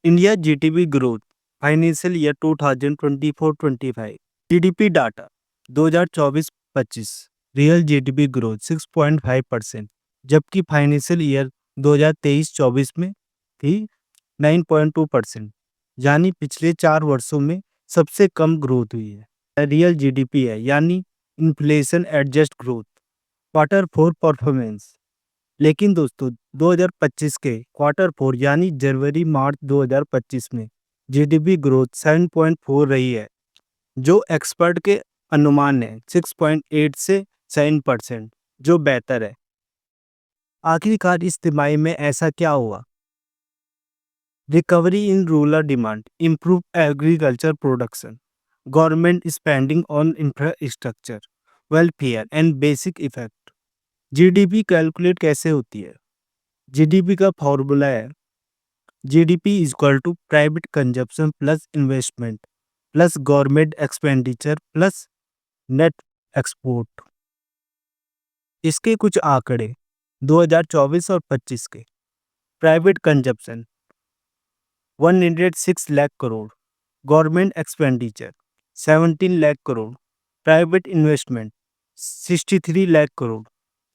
India GDP growth financial year 2024-25 GDP data 2024-25 real GDP growth 6.5% जबकि financial year 2023-24 में थी 9.2%, यानी पिछले 4 वर्षों में सबसे कम ग्रोथ हुई है। रियल जीडीपी है यानी inflation adjust growth quarter four performance. लेकिन दोस्तों 2025 के क्वार्टर फोर यानी जनवरी मार्च 2025 में जीडीपी ग्रोथ 7.4 रही है, जो एक्सपर्ट के अनुमान है 6.8 से 7%, जो बेहतर है। आखिरकार इस तिमाही में ऐसा क्या हुआ? Recovery in rural demand, improve agriculture production, government spending on infrastructure, welfare and basic effect. GDP calculate कैसे होती है? जीडीपी का फॉर्मूला है GDP is equal to private consumption plus investment plus government expenditure plus net export. इसके कुछ आंकड़े 2024 और 25 के। Private consumption 106 lakh crore, government expenditure 17 lakh crore, private investment 63 lakh crore,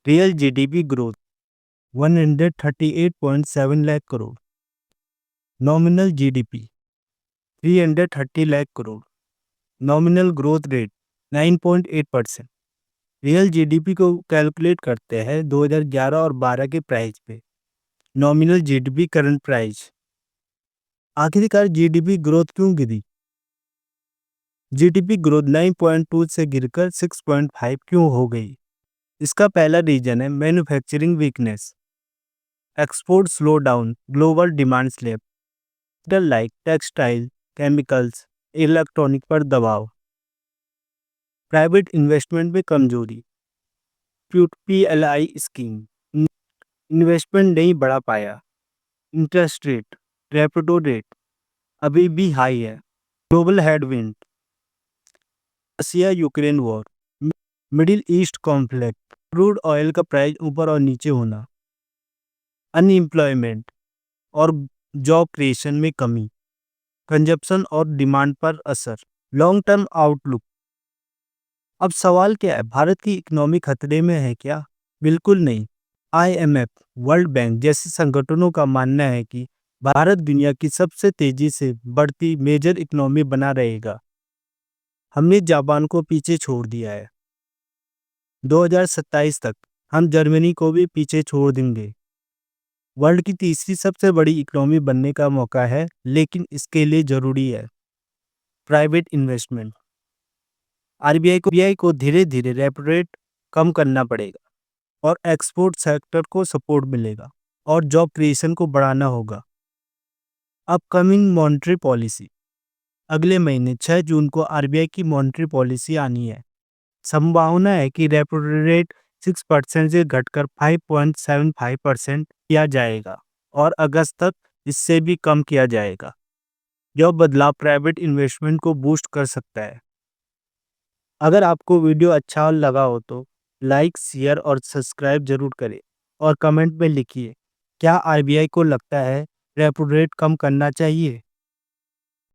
real GDP growth 138.7 lakh crore, nominal GDP 330 lakh crore, nominal growth rate 9.8%। Real GDP को calculate करते हैं 2011 और 12 के प्राइस पे। Nominal GDP current price. आखिरकार जीडीपी ग्रोथ क्यों गिरी? जीडीपी ग्रोथ 9.2 से गिरकर 6.5 क्यों हो गई? इसका पहला रीजन है manufacturing weakness, export slow down, global demand slab, like textile, chemicals, electronic पर दबाव। प्राइवेट इन्वेस्टमेंट में कमजोरी, पीएलआई स्कीम इन्वेस्टमेंट नहीं बढ़ा पाया। इंटरेस्ट रेट, रेपो रेट अभी भी हाई है। Global headwind, Russia Ukraine war, Middle East conflict, crude oil का प्राइस ऊपर और नीचे होना, अनएम्प्लॉयमेंट और जॉब क्रिएशन में कमी, कंजप्शन और डिमांड पर असर। Long term outlook. अब सवाल क्या है, भारत की इकोनॉमी खतरे में है क्या? बिल्कुल नहीं। आईएमएफ, वर्ल्ड बैंक जैसे संगठनों का मानना है कि भारत दुनिया की सबसे तेजी से बढ़ती मेजर इकोनॉमी बना रहेगा। हमने जापान को पीछे छोड़ दिया है। 2027 तक हम जर्मनी को भी पीछे छोड़ देंगे। वर्ल्ड की तीसरी सबसे बड़ी इकोनॉमी बनने का मौका है, लेकिन इसके लिए जरूरी है प्राइवेट इन्वेस्टमेंट। आरबीआई को धीरे धीरे रेपो रेट कम करना पड़ेगा और एक्सपोर्ट सेक्टर को सपोर्ट मिलेगा और जॉब क्रिएशन को बढ़ाना होगा। Upcoming monetary policy. अगले महीने 6 जून को आरबीआई की मॉनेटरी पॉलिसी आनी है। संभावना है कि रेपो रेट 6% से घटकर 5.75% किया जाएगा और अगस्त तक इससे भी कम किया जाएगा। यह बदलाव प्राइवेट इन्वेस्टमेंट को बूस्ट कर सकता है। अगर आपको वीडियो अच्छा लगा हो तो लाइक, शेयर और सब्सक्राइब जरूर करें और कमेंट में लिखिए क्या आरबीआई को लगता है रेपो रेट कम करना चाहिए।